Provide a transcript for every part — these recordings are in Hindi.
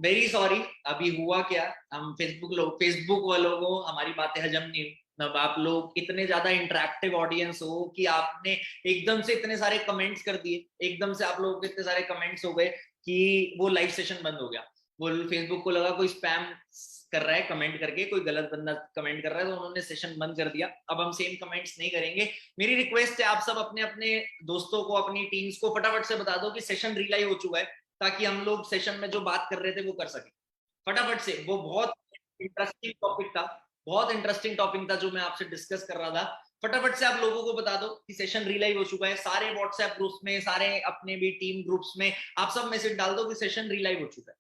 वेरी सॉरी, अभी हुआ क्या, हम फेसबुक वालों को हमारी बातें हजम नहीं हुई। अब आप लोग इतने ज्यादा इंटरेक्टिव ऑडियंस हो कि आपने एकदम से इतने सारे कमेंट्स कर दिए, एकदम से आप लोगों के इतने सारे कमेंट्स हो गए कि वो लाइव सेशन बंद हो गया। वो फेसबुक को लगा कोई स्पैम कर रहा है कमेंट करके, कोई गलत बंदा कमेंट कर रहा है, तो उन्होंने सेशन बंद कर दिया। अब हम सेम कमेंट्स नहीं करेंगे। मेरी रिक्वेस्ट है आप सब अपने अपने दोस्तों को, अपनी टीम्स को फटाफट से बता दो कि सेशन रिलाइव हो चुका है, ताकि हम लोग सेशन में जो बात कर रहे थे वो कर सके फटाफट से। वो बहुत इंटरेस्टिंग टॉपिक था, बहुत इंटरेस्टिंग टॉपिक था जो मैं आपसे डिस्कस कर रहा था। फटाफट से आप लोगों को बता दो कि सेशन रिलाइव हो चुका है। सारे व्हाट्सएप ग्रुप्स में, सारे अपने भी टीम ग्रुप्स में आप सब मैसेज डाल दो कि सेशन रिलाइव हो चुका है।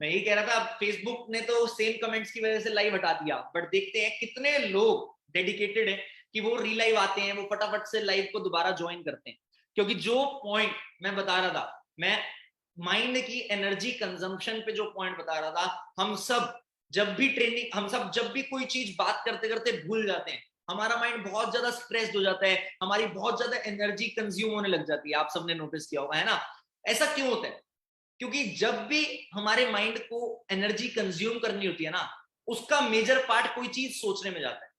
मैं यही कह रहा था, फेसबुक ने तो सेम कमेंट्स की वजह से लाइव हटा दिया, बट देखते हैं कितने लोग डेडिकेटेड है कि वो रिलाइव आते हैं, वो फटाफट से लाइव को दोबारा ज्वाइन करते हैं। क्योंकि जो पॉइंट मैं बता रहा था, मैं माइंड की एनर्जी कंजम्पशन पे जो पॉइंट बता रहा था, हम सब जब भी ट्रेनिंग, हम सब जब भी कोई चीज बात करते करते भूल जाते हैं, हमारा माइंड बहुत ज्यादा स्ट्रेस्ड हो जाता है, हमारी बहुत ज्यादा एनर्जी कंज्यूम होने लग जाती है। आप सबने नोटिस किया होगा, है ना? ऐसा क्यों होता है? क्योंकि जब भी हमारे माइंड को एनर्जी कंज्यूम करनी होती है ना, उसका मेजर पार्ट कोई चीज सोचने में जाता है।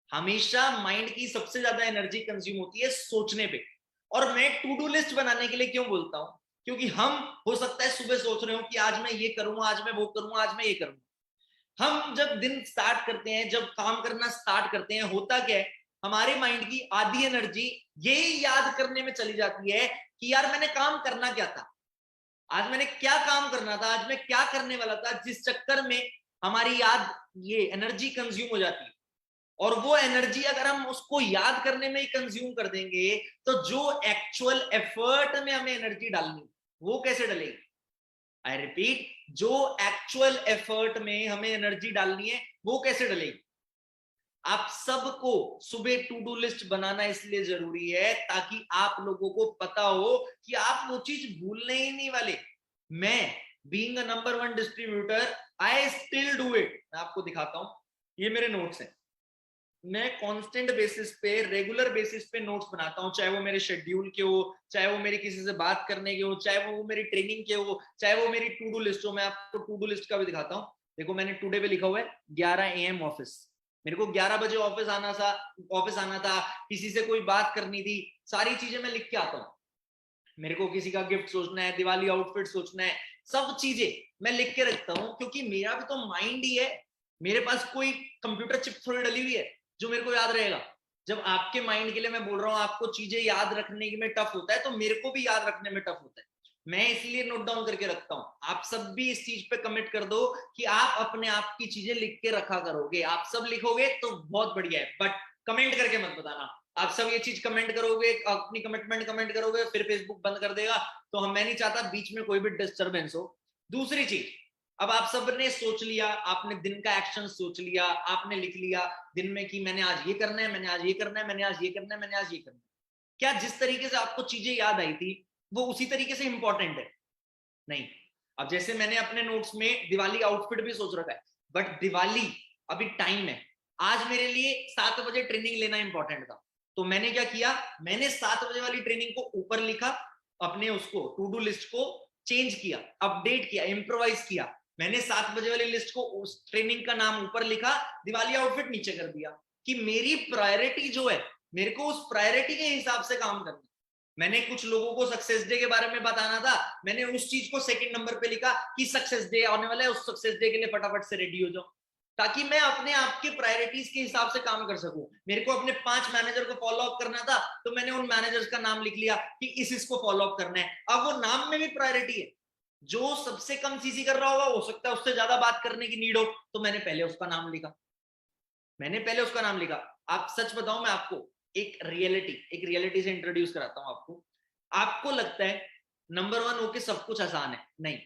हमेशा माइंड की सबसे ज्यादा एनर्जी कंज्यूम होती है सोचने पे। और मैं टू डू लिस्ट बनाने के लिए क्यों बोलता हूं? क्योंकि हम, हो सकता है सुबह सोच रहे हो कि आज मैं ये करूंगा, आज मैं वो करूंगा, आज मैं ये करूंगा। हम जब दिन स्टार्ट करते हैं, जब काम करना स्टार्ट करते हैं, होता क्या है, हमारे माइंड की आधी एनर्जी ये याद करने में चली जाती है कि यार मैंने काम करना क्या था, आज मैंने क्या काम करना था, आज मैं क्या करने वाला था, जिस चक्कर में हमारी याद, ये एनर्जी कंज्यूम हो जाती है। और वो एनर्जी अगर हम उसको याद करने में ही कंज्यूम कर देंगे, तो जो एक्चुअल एफर्ट में हमें एनर्जी डालनी, वो कैसे डलेगी? आई रिपीट, जो एक्चुअल एफर्ट में हमें एनर्जी डालनी है, वो कैसे डलेगी? आप सबको सुबह टू डू लिस्ट बनाना इसलिए जरूरी है ताकि आप लोगों को पता हो कि आप वो चीज भूलने ही नहीं वाले। मैं being a number one distributor, I still do it. मैं आपको दिखाता हूं, ये मेरे नोट्स हैं। मैं कांस्टेंट बेसिस पे, रेगुलर बेसिस पे नोट्स बनाता हूं, चाहे वो मेरे शेड्यूल के हो, चाहे वो मेरी किसी से बात करने के हो, चाहे वो मेरी ट्रेनिंग के हो, चाहे वो मेरी टू डू लिस्ट हो। मैं आपको टू डू लिस्ट का भी दिखाता हूं। देखो, मैंने टुडे पे लिखा हुआ है 11 AM ऑफिस। मेरे को 11 बजे ऑफिस आना था, किसी से कोई बात करनी थी, सारी चीजें मैं लिख के आता हूँ। मेरे को किसी का गिफ्ट सोचना है, दिवाली आउटफिट सोचना है, सब चीजें मैं लिख के रखता हूँ, क्योंकि मेरा भी तो माइंड ही है। मेरे पास कोई कंप्यूटर चिप थोड़ी डली हुई है जो मेरे को याद रहेगा। जब आपके माइंड के लिए मैं बोल रहा हूँ, आपको चीजें याद रखने में टफ होता है, तो मेरे को भी याद रखने में टफ होता है। मैं इसलिए नोट डाउन करके रखता हूं। आप सब भी इस चीज पे कमिट कर दो कि आप अपने आप की चीजें लिख के रखा करोगे। आप सब लिखोगे तो बहुत बढ़िया है, बट कमेंट करके मत बताना। आप सब ये चीज कमेंट करोगे, अपनी कमिटमेंट कमेंट करोगे, फिर फेसबुक बंद कर देगा, तो मैं नहीं चाहता बीच में कोई भी डिस्टरबेंस हो। दूसरी चीज, अब आप सब ने सोच लिया, आपने दिन का एक्शन सोच लिया, आपने लिख लिया दिन में कि मैंने आज ये करना है, मैंने आज ये करना है, मैंने आज ये करना है, मैंने आज ये करना है। क्या जिस तरीके से आपको चीजें याद आई थी वो उसी तरीके से इंपॉर्टेंट है? नहीं। अब जैसे मैंने अपने नोट्स में दिवाली आउटफिट भी सोच रखा है, बट दिवाली अभी टाइम है। आज मेरे लिए 7 बजे ट्रेनिंग लेना इंपॉर्टेंट था, तो मैंने क्या किया, मैंने 7 बजे वाली ट्रेनिंग को ऊपर लिखा, अपने उसको टू डू लिस्ट को चेंज किया, अपडेट किया, इम्प्रोवाइज किया। मैंने 7 बजे वाली लिस्ट को, उस ट्रेनिंग का नाम ऊपर लिखा, दिवाली आउटफिट नीचे कर दिया, कि मेरी प्रायोरिटी जो है, मेरे को उस प्रायोरिटी के हिसाब से काम करना। मैंने कुछ लोगों को सक्सेस डे के बारे में बताना था, मैंने उस चीज को सेकंड नंबर पे लिखा कि सक्सेस डे आने वाला है, उस सक्सेस डे के लिए फटाफट से रेडी हो जाओ, ताकि मैं अपने आप के प्रायोरिटीज के हिसाब से काम कर सकूं। मेरे को अपने 5 मैनेजर को फॉलो अप करना था, तो मैंने उन मैनेजर्स का नाम लिख लिया कि इसको फॉलो अप करना है। अब वो नाम में भी प्रायोरिटी है। जो सबसे कम सीसी कर रहा होगा, हो सकता है उससे ज्यादा बात करने की नीड हो, तो मैंने पहले उसका नाम लिखा, मैंने पहले उसका नाम लिखा। आप सच बताओ, मैं आपको एक रियलिटी से इंट्रोड्यूस कराता हूं आपको। आपको लगता है नंबर वन होके सब कुछ आसान है? नहीं।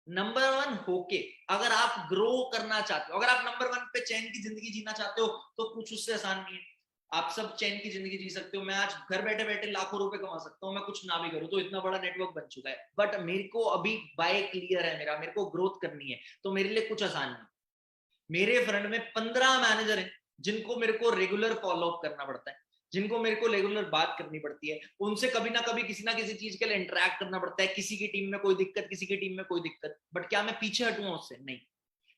नंबर वन होके अगर आप ग्रो करना चाहते हो, अगर आप नंबर वन पे चैन की जिंदगी जीना चाहते हो, तो कुछ उससे आसान नहीं है। आप सब चैन की जिंदगी जी सकते हो। मैं आज घर बैठे बैठे लाखों रुपए कमा सकता हूँ, मैं कुछ ना भी करूँ तो, इतना बड़ा नेटवर्क बन चुका है। बट मेरे को अभी बाय क्लियर है, मेरे को ग्रोथ करनी है, तो मेरे लिए कुछ आसान नहीं। मेरे फ्रेंड में 15 मैनेजर हैं जिनको मेरे को रेगुलर फॉलो अप करना पड़ता है। जिनको मेरे को रेगुलर बात करनी पड़ती है, उनसे कभी ना कभी किसी ना किसी चीज के लिए इंटरेक्ट करना पड़ता है, किसी की टीम में कोई दिक्कत, किसी की टीम में कोई दिक्कत, बट क्या मैं पीछे हटूंगा उससे? नहीं।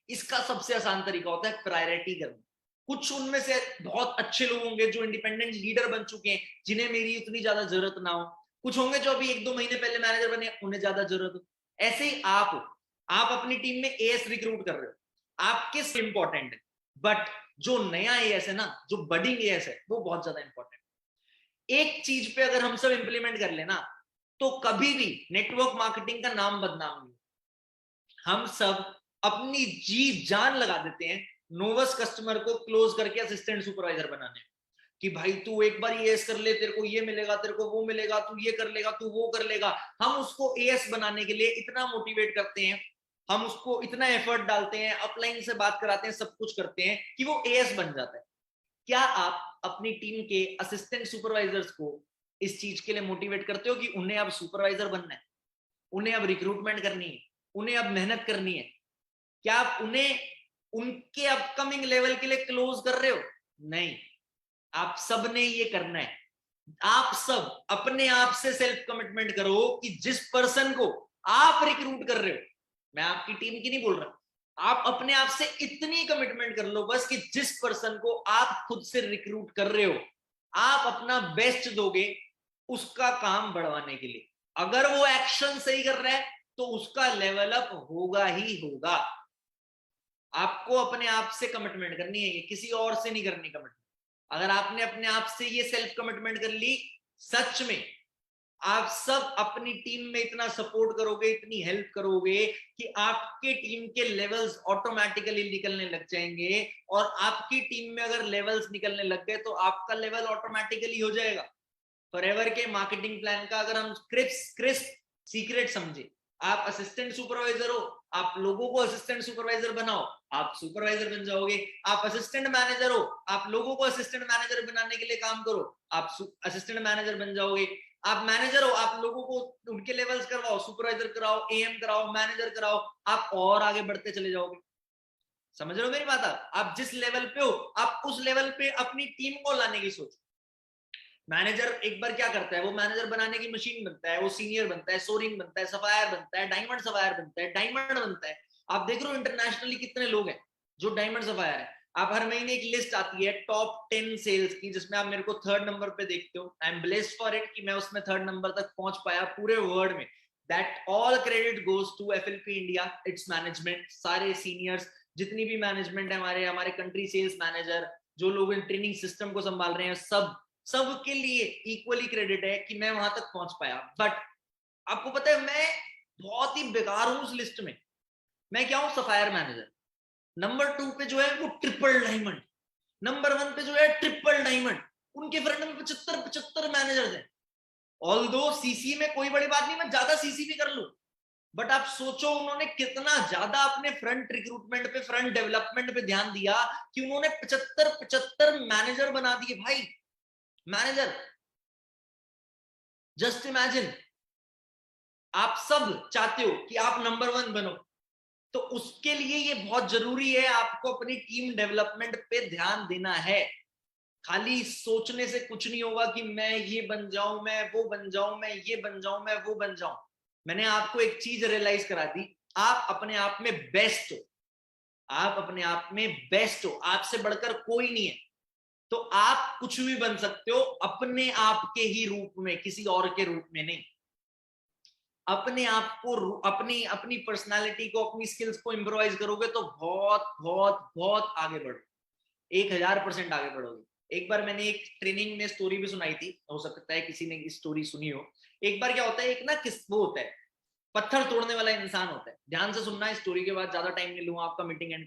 इसका सबसे आसान तरीका होता है प्रायोरिटी करना। कुछ उनमें से बहुत अच्छे लोग होंगे जो इंडिपेंडेंट लीडर बन चुके हैं, जिन्हें मेरी उतनी ज्यादा जरूरत ना हो। कुछ होंगे जो अभी 1-2 महीने पहले मैनेजर बने, उन्हें ज्यादा जरूरत हो। ऐसे ही आप हो, आप अपनी टीम में एएस रिक्रूट कर रहे हो, आपके इंपॉर्टेंट है, बट जो नया एएस है ना, जो बडिंग एएस है, वो बहुत ज्यादा इंपॉर्टेंट। एक चीज पे अगर हम सब इंप्लीमेंट कर लेना, तो कभी भी नेटवर्क मार्केटिंग का नाम बदनाम नहीं। हम सब अपनी जी जान लगा देते हैं नोवस कस्टमर को क्लोज करके असिस्टेंट सुपरवाइजर बनाने, कि भाई तू एक बार एएस कर ले, तेरे को ये मिलेगा, तेरे को वो मिलेगा, तू ये कर लेगा, तू वो कर लेगा। हम उसको एएस बनाने के लिए इतना मोटिवेट करते हैं, हम उसको इतना एफर्ट डालते हैं, अपलाइन से बात कराते हैं, सब कुछ करते हैं कि वो एएस बन जाता है। क्या आप अपनी टीम के असिस्टेंट सुपरवाइजर्स को इस चीज के लिए मोटिवेट करते हो कि उन्हें अब सुपरवाइजर बनना है, उन्हें अब रिक्रूटमेंट करनी है, उन्हें अब मेहनत करनी है? क्या आप उन्हें उनके अपकमिंग लेवल के लिए क्लोज कर रहे हो? नहीं। आप सब ने ये करना है। आप सब अपने आप से सेल्फ कमिटमेंट करो कि जिस पर्सन को आप रिक्रूट कर रहे हो, मैं आपकी टीम की नहीं बोल रहा, आप अपने आप से इतनी कमिटमेंट कर लो बस कि जिस पर्सन को आप खुद से रिक्रूट कर रहे हो, आप अपना बेस्ट दोगे उसका काम बढ़वाने के लिए। अगर वो एक्शन सही कर रहा है तो उसका लेवल अप होगा ही होगा। आपको अपने आप से कमिटमेंट करनी है, ये किसी और से नहीं करनी कमिटमेंट। अगर आपने अपने आप से ये सेल्फ कमिटमेंट कर ली, सच में आप सब अपनी टीम में इतना सपोर्ट करोगे, इतनी हेल्प करोगे कि आपके टीम के लेवल्स ऑटोमेटिकली निकलने लग जाएंगे। और आपकी टीम में अगर लेवल्स निकलने लग गए तो आपका लेवल ऑटोमेटिकली हो जाएगा। फॉरएवर के मार्केटिंग प्लान का अगर हम क्रिस्प सीक्रेट समझे, आप असिस्टेंट सुपरवाइजर हो, आप लोगों को असिस्टेंट सुपरवाइजर बनाओ, आप सुपरवाइजर बन जाओगे। आप असिस्टेंट मैनेजर हो, आप लोगों को असिस्टेंट मैनेजर बनाने के लिए काम करो, आप असिस्टेंट मैनेजर बन जाओगे। आप मैनेजर हो, आप लोगों को उनके लेवल्स करवाओ, सुपरवाइजर कराओ, एएम कराओ, मैनेजर कराओ, आप और आगे बढ़ते चले जाओगे। समझ रहे हो मेरी बात? आप जिस लेवल पे हो, आप उस लेवल पे अपनी टीम को लाने की सोचो। मैनेजर एक बार क्या करता है, वो मैनेजर बनाने की मशीन बनता है, वो सीनियर बनता है, सोरिंग बनता है, सफायर बनता है, डायमंड सफायर बनता है, डायमंड बनता है। आप देख रहे हो इंटरनेशनली कितने लोग हैं जो डायमंड सफायर है। आप हर महीने एक लिस्ट आती है टॉप 10 सेल्स की, जिसमें आप मेरे को 3rd नंबर पे देखते हो। I am blessed for it कि मैं उसमें 3rd नंबर तक पहुंच पाया पूरे वर्ल्ड में। That all credit goes to FLP India, its management, seniors सीनियर्स, जितनी भी मैनेजमेंट है, हमारे हमारे कंट्री सेल्स मैनेजर, जो लोग इन ट्रेनिंग सिस्टम को संभाल रहे हैं, सबके लिए इक्वली क्रेडिट है कि मैं वहां तक पहुंच पाया। बट आपको पता है मैं बहुत ही बेकार हूं उस लिस्ट में। मैं क्या हूं? Sapphire manager. नंबर 2 पे जो है वो ट्रिपल डायमंड, नंबर 1 पे जो है ट्रिपल डायमंड। उनके फ्रंट में 75 मैनेजर हैं। ऑल्दो सीसी में कोई बड़ी बात नहीं, मैं ज्यादा सीसी भी कर लूं, बट आप सोचो उन्होंने कितना ज्यादा अपने फ्रंट रिक्रूटमेंट पे, फ्रंट डेवलपमेंट पे ध्यान दिया कि उन्होंने 75 मैनेजर बना दिए भाई। मैनेजर, जस्ट इमेजिन, आप सब चाहते हो कि आप नंबर 1 बनो, तो उसके लिए ये बहुत जरूरी है, आपको अपनी टीम डेवलपमेंट पे ध्यान देना है। खाली सोचने से कुछ नहीं होगा कि मैं ये बन जाऊं, मैं वो बन जाऊं, मैं ये बन जाऊं, मैं वो बन जाऊं। मैंने आपको एक चीज रियलाइज करा दी, आप अपने आप में बेस्ट हो, आप अपने आप में बेस्ट हो, आपसे बढ़कर कोई नहीं है। तो आप कुछ भी बन सकते हो अपने आप के ही रूप में, किसी और के रूप में नहीं। अपने आप को, अपनी अपनी पर्सनालिटी को, अपनी स्किल्स को इम्प्रोवाइज करोगे तो बहुत बहुत बहुत आगे बढ़ो, 1000% आगे बढ़ोगे। एक बार मैंने एक ट्रेनिंग में स्टोरी भी सुनाई थी, हो सकता है किसी ने स्टोरी सुनी हो। एक बार क्या होता है, एक ना किस वो होता है, पत्थर तोड़ने वाला इंसान होता है। ध्यान से सुनना है स्टोरी के बाद, ज्यादा टाइम नहीं लूंगा आपका, मीटिंग एंड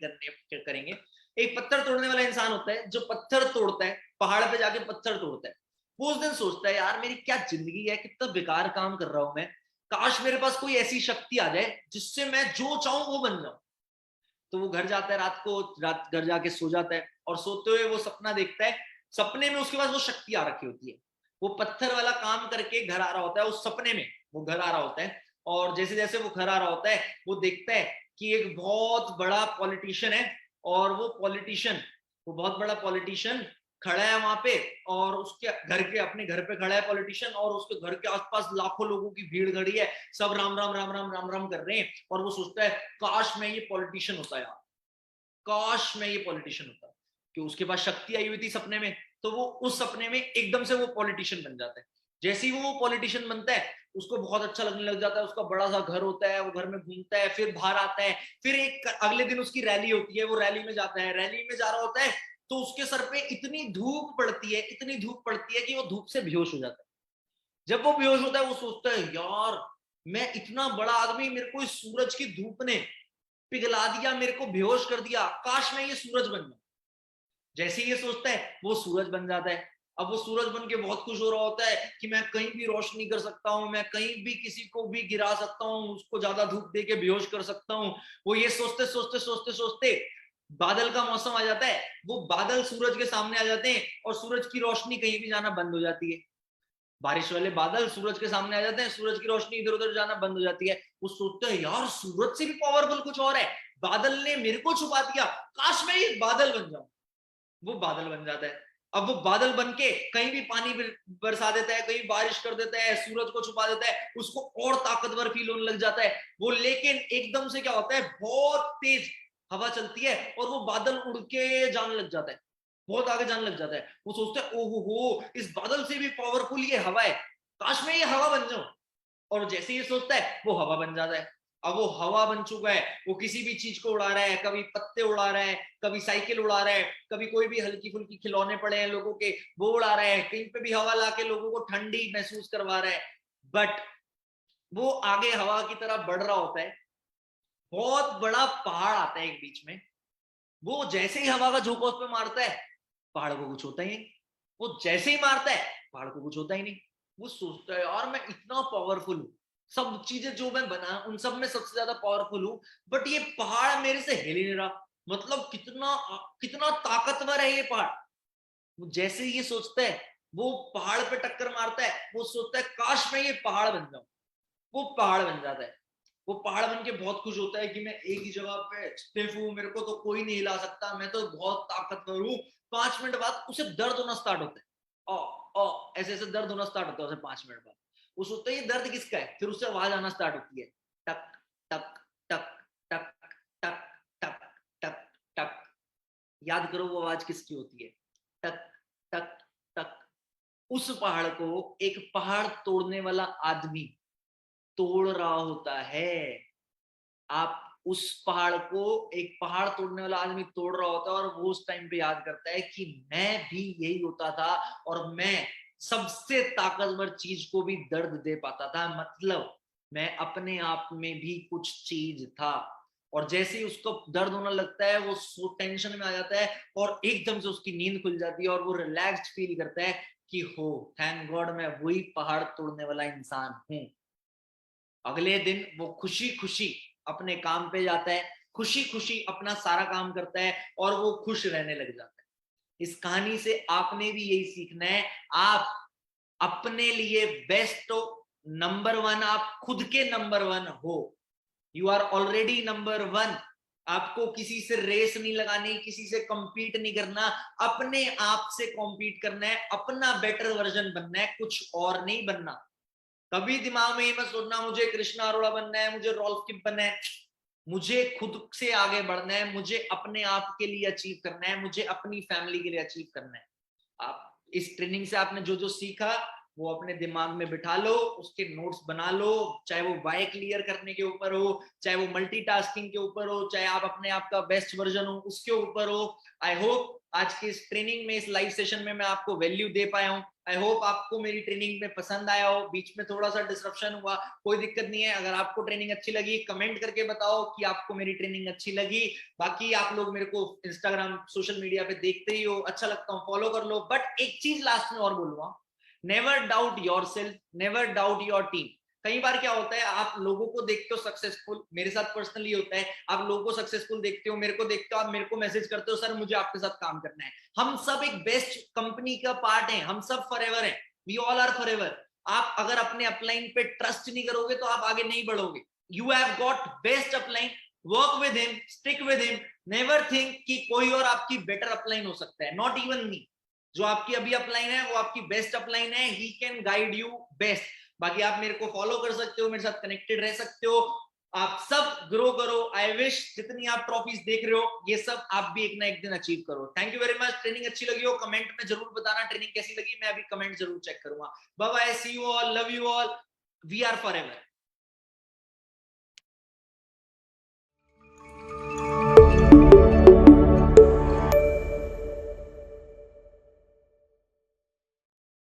करेंगे। एक पत्थर तोड़ने वाला इंसान होता है जो पत्थर तोड़ता है, पहाड़ पे जाके पत्थर तोड़ता है। वो उस दिन सोचता है, यार मेरी क्या जिंदगी है, कितना बेकार काम कर रहा हूं मैं, काश मेरे पास कोई ऐसी शक्ति आ जाए जिससे मैं जो चाहूं वो बन जाऊं। तो वो घर जाता है, रात घर जाके सो जाता है, और सोते हुए वो सपना देखता है। सपने में उसके पास वो शक्ति आ रखी होती है, वो पत्थर वाला काम करके घर आ रहा होता है, उस सपने में वो घर आ रहा होता है। और जैसे जैसे वो घर आ रहा होता है, वो देखता है कि एक बहुत बड़ा पॉलिटिशियन है, और वो बहुत बड़ा पॉलिटिशियन खड़ा है वहां पे, और उसके घर के, अपने घर पे खड़ा है पॉलिटिशियन, और उसके घर के आसपास लाखों लोगों की भीड़ खड़ी है, सब राम राम राम राम राम राम कर रहे हैं, और वो सोचता है काश मैं ये पॉलिटिशियन होता यार, काश मैं ये पॉलिटिशियन होता। कि उसके पास शक्ति आई हुई थी सपने में, तो वो उस सपने में एकदम से वो पॉलिटिशियन बन जाता है। जैसे ही वो पॉलिटिशियन बनता है, उसको बहुत अच्छा लगने लग जाता है, उसका बड़ा सा घर होता है, वो घर में घूमता है, फिर बाहर आता है, फिर एक अगले दिन उसकी रैली होती है, वो रैली में जाता है, रैली में जा रहा होता है, तो उसके सर पे इतनी धूप पड़ती है, इतनी धूप पड़ती है कि वो धूप से बेहोश हो जाता है। जब वो बेहोश होता है, वो सोचता है यार मैं इतना बड़ा आदमी, मेरे को इस सूरज की धूप ने पिघला दिया, मेरे को बेहोश कर दिया, काश मैं ये सूरज बन जाऊं। जैसे ही ये सोचता है, वो सूरज बन जाता है। अब वो सूरज बन के बहुत खुश हो रहा होता है कि मैं कहीं भी रोशनी कर सकता हूँ, मैं कहीं भी किसी को भी गिरा सकता हूँ, उसको ज्यादा धूप दे के बेहोश कर सकता हूँ। वो ये सोचते सोचते सोचते सोचते बादल का मौसम आ जाता है, वो बादल सूरज के सामने आ जाते हैं, और सूरज की रोशनी कहीं भी जाना बंद हो जाती है। बारिश वाले बादल सूरज के सामने आ जाते हैं, सूरज की रोशनी इधर उधर जाना बंद हो जाती है। वो सोचते हैं यार सूरज से भी पावरफुल कुछ और है, बादल ने मेरे को छुपा दिया, काश मैं ये बादल बन जाऊं। वो बादल बन जाता है। अब वो बादल बन के कहीं भी पानी बरसा देता है, कहीं बारिश कर देता है, सूरज को छुपा देता है, उसको और ताकतवर फील होने लग जाता है वो। लेकिन एकदम से क्या होता है, बहुत तेज हवा चलती है, और वो बादल उड़ के जाने लग जाता है, बहुत आगे जाने लग जाता है। वो सोचता है ओहो हो, इस बादल से भी पावरफुल ये हवा है, काश मैं ये हवा बन जाऊं। और जैसे ये सोचता है, वो हवा बन जाता है। अब वो हवा बन चुका है, वो किसी भी चीज को उड़ा रहा है, कभी पत्ते उड़ा रहा है, कभी साइकिल उड़ा रहा है, कभी कोई भी हल्की फुल्की खिलौने पड़े हैं लोगों के, वो उड़ा रहा है, कहीं पे भी हवा लाके लोगों को ठंडी महसूस करवा रहा है। बट वो आगे हवा की तरफ बढ़ रहा होता है, बहुत बड़ा पहाड़ आता है एक बीच में। वो जैसे ही हवा का झोंका उस पर मारता है, पहाड़ को कुछ होता ही नहीं। वो जैसे ही मारता है, पहाड़ को कुछ होता ही नहीं। वो सोचता है यार मैं इतना पावरफुल हूं, सब चीजें जो मैं बना उन सब में सबसे ज्यादा पावरफुल हूं, बट ये पहाड़ मेरे से हिल ही नहीं रहा। मतलब कितना कितना ताकतवर है ये पहाड़। वो जैसे ही ये सोचता है, वो पहाड़ पे टक्कर मारता है, वो सोचता है काश मैं ये पहाड़ बन जाऊं। वो पहाड़ बन जाता है। वो पहाड़ बन के बहुत खुश होता है कि मैं एक ही जगह पे स्टिफ हूं, मेरे को तो कोई नहीं हिला सकता, मैं तो बहुत ताकतवर हूं। 5 मिनट बाद उसे दर्द होना स्टार्ट होता है, ओ ऐसे ऐसे दर्द होना स्टार्ट होता है उसे 5 मिनट बाद। वो सोचता है ये दर्द किसका है, फिर उससे आवाज आना स्टार्ट होती है, टक टक टक टक टक टक टक टक। याद करो वो आवाज किसकी होती है, टक टक टक। उस पहाड़ को एक पहाड़ तोड़ने वाला आदमी तोड़ रहा होता है। आप उस पहाड़ को एक पहाड़ तोड़ने वाला आदमी तोड़ रहा होता है, और वो उस टाइम पे याद करता है कि मैं भी यही होता था, और मैं सबसे ताकतवर चीज को भी दर्द दे पाता था, मतलब मैं अपने आप में भी कुछ चीज था। और जैसे ही उसको दर्द होने लगता है, वो सो टेंशन में आ जाता है, और एकदम से उसकी नींद खुल जाती है, और वो रिलैक्स्ड फील करता है कि हो थैंक गॉड मैं वही पहाड़ तोड़ने वाला इंसान हूं। अगले दिन वो खुशी खुशी अपने काम पे जाता है, खुशी खुशी अपना सारा काम करता है, और वो खुश रहने लग जाता है। इस कहानी से आपने भी यही सीखना है, आप अपने लिए बेस्ट हो, नंबर वन, आप खुद के नंबर वन हो। You are already number one. आपको किसी से रेस नहीं लगानी, किसी से compete नहीं करना, अपने आप से compete करना है, अपना बेटर वर्जन बनना है, कुछ और नहीं बनना। कभी दिमाग में ये मत सोचना मुझे कृष्णा अरोड़ा बनना है, मुझे रॉल्फ किप बनना है। मुझे खुद से आगे बढ़ना है, मुझे अपने आप के लिए अचीव करना है, मुझे अपनी फैमिली के लिए अचीव करना है। आप इस ट्रेनिंग से आपने जो जो सीखा वो अपने दिमाग में बिठा लो, उसके नोट्स बना लो, चाहे वो वाई क्लियर करने के ऊपर हो, चाहे वो मल्टीटास्किंग के ऊपर हो, चाहे आप अपने आप का बेस्ट वर्जन हो उसके ऊपर हो। आई होप आज की इस ट्रेनिंग में, इस लाइव सेशन में मैं आपको वैल्यू दे पाया हूं। आई होप आपको मेरी ट्रेनिंग में पसंद आया हो। बीच में थोड़ा सा डिस्ट्रप्शन हुआ, कोई दिक्कत नहीं है। अगर आपको ट्रेनिंग अच्छी लगी, कमेंट करके बताओ कि आपको मेरी ट्रेनिंग अच्छी लगी। बाकी आप लोग मेरे को इंस्टाग्राम सोशल मीडिया पे देखते ही हो, अच्छा लगता हूँ फॉलो कर लो। बट एक चीज लास्ट में और बोलूंगा, never doubt your self, never doubt your team. कई बार क्या होता है, आप लोगों को देखते हो सक्सेसफुल, मेरे साथ पर्सनली होता है, आप लोगों को सक्सेसफुल देखते हो, मेरे को देखते हो, आप मेरे को मैसेज करते हो सर मुझे आपके साथ काम करना है। हम सब एक बेस्ट कंपनी का पार्ट है, हम सब फॉरएवर हैं, वी ऑल आर फॉरएवर। आप अगर अपने अपलाइन पे ट्रस्ट नहीं करोगे तो आप आगे नहीं बढ़ोगे। You have got best upline, work with him, stick with him. Never think कि कोई और आपकी बेटर अपलाइन हो सकता है, नॉट इवन मी। जो आपकी अभी अपलाइन है वो आपकी बेस्ट अपलाइन है, he can guide you best. बाकी आप मेरे को फॉलो कर सकते हो, मेरे साथ कनेक्टेड रह सकते हो, आप सब ग्रो करो। आई विश जितनी आप ट्रॉफीज देख रहे हो ये सब आप भी एक ना एक दिन अचीव करो। Thank you very much. Training अच्छी लगी हो कमेंट में जरूर बताना, ट्रेनिंग कैसी लगी, मैं अभी कमेंट जरूर चेक करूंगा। Bye bye, see you all, love you all, we are forever.